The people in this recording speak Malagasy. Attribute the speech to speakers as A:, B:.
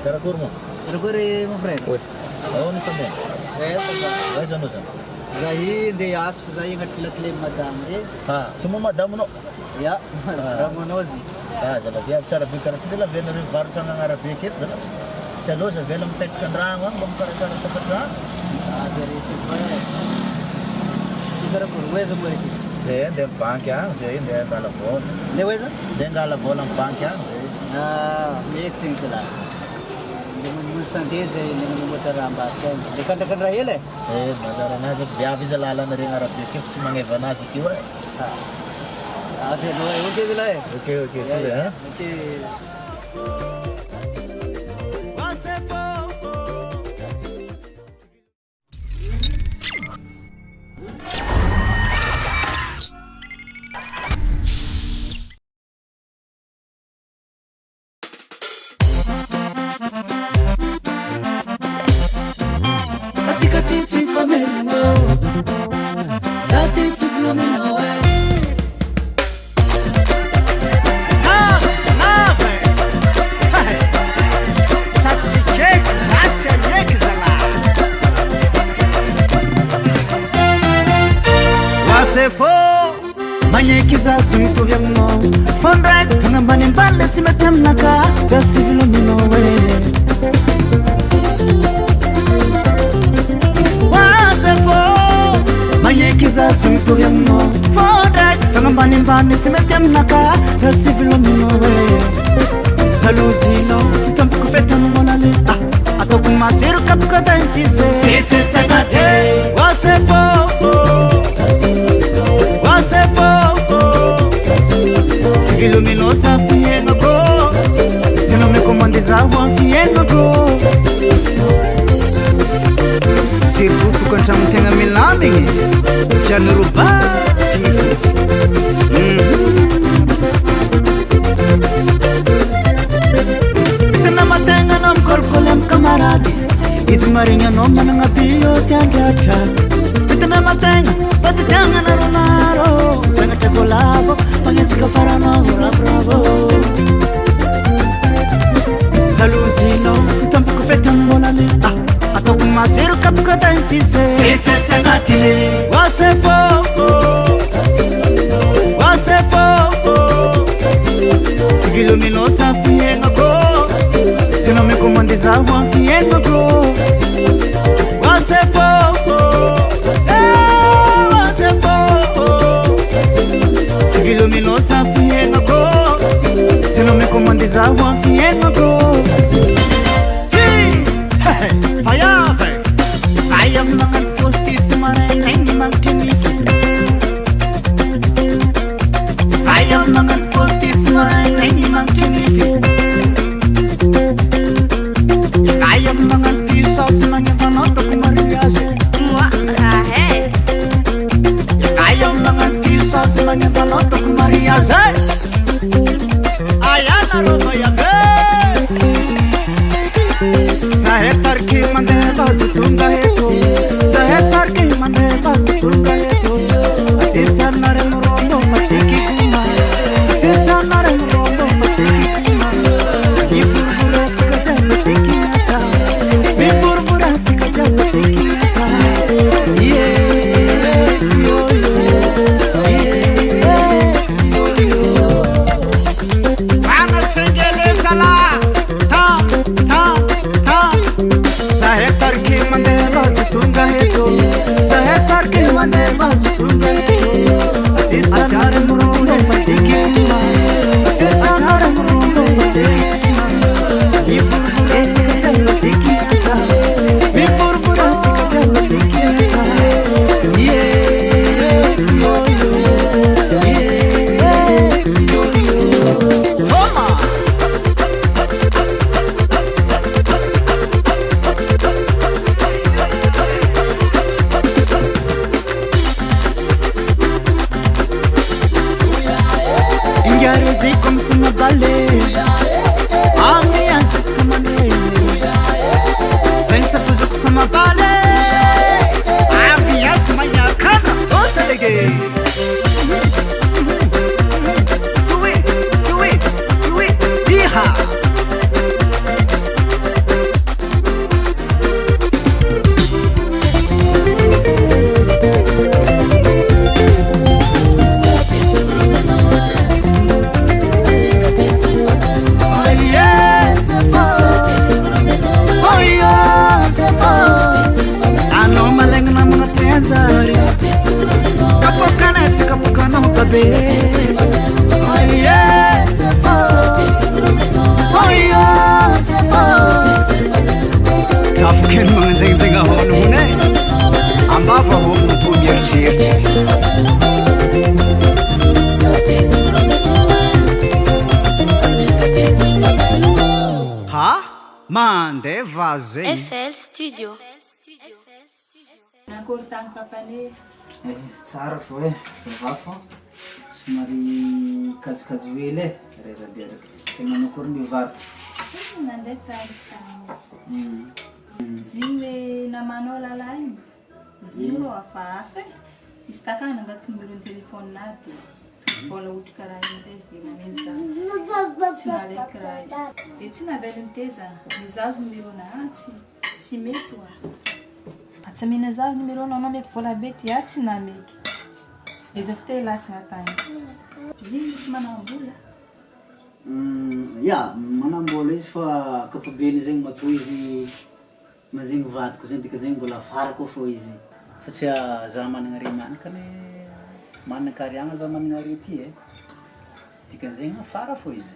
A: Terakur mo.
B: Terakur mo friend.
A: Uy. Awan também. Vai já nos.
B: Zahi de asp zahi ngatlatle madam re.
A: Ah, tu mau madam no?
B: Ya, Ramonozi.
A: Ah, jadi dia cara bicara tu lah benar benar baru tangan Arab dikit sana. Calo saya film teks kenderaan, bongkar cara tempat sana.
B: Ah, dari siapa? Terakur, weza boleh.
A: Saya dia pangkang, saya dia galapon.
B: Dia weza?
A: Dia galapon ang pangkang.
B: Ah, mixing sila. Dengan musan dia saya dengan motor rambat kan. Dekan-dekan rahil eh?
A: Madara na jab dia bisa lala na ring Arab dikit cuma ngevana sih kiwa.
B: Ah, फिर वो ओके दिला है
A: ओके सही है
B: okay
C: Zazi mitovy aminao Fondraiky fagnambany ambale tsy mety aminaka Zaho tsy filominao Wasefo magneky zaho tsy mitovy aminao Fondraiky fagnambany ambale tsy mety aminaka Zaho tsy filominao Jalozinao tsy tampoko fety amin'olale Ataoko masero kapoka tantsise Tetsetsagnaty Wasefo Wasefo Vilomino sa fienako Sino me komande zaho ang fienako Sirbuto ka tramo tegna milamigny Fiano roba Tena mategna na mikolokolo am kamarady Izy marigny anao managna bio tiandratra Tena mategna patitiagna na ronaro Sagnatra kolavo Pagnesika faranao bravo Jalozinao tsy tampoko fety amin'olale Ataoko masero kapoka tantsise Tetsetsy agnatiny Wasefo Tsy vilominao sa fiaignako Tsy anao mikomande zaho am fiaignako Wasefo Tsy vilominao sa fiaignako Tsy anao mikomande zaho am fiaignako Faiavy Faiavy magnano postisy maraignaigny magnitry nify Faiavy magnano postisy maraignaigny magnitry nify Faiavy magnano tisasy magnevanao taoko mariage mandeha vazy zegny
D: FL Studio.
E: Nakory tagny papane.
B: Tsara fô sava fô somary kajokajo hely reradraraka tegna nakory mivarotra
E: Nandeha tsara izy tagny. Zigny namanao lalahy igny. Zigny rô hafahafa e. Izy takany angaty numéro ny téléphone naty. Vola ohatra karaha igny zay izy dia nameny za. Tsy nalaiky raha igny. Dia tsy naveliny teza. Mizazo numéro-na tsy mety oa. Tsy mihina zaho numéro-na nameky vola bety tsy nameky. Izy avy teo lasina tagny. Zigny manambola.
B: Ya, manambola izy fa kapobeny zegny matoa izy mazegny vadiko zegny dika zegny mbola afarako fô izy satria za managna re mianakany manana kariagna za managna re ty dikan'zegny afara fô izy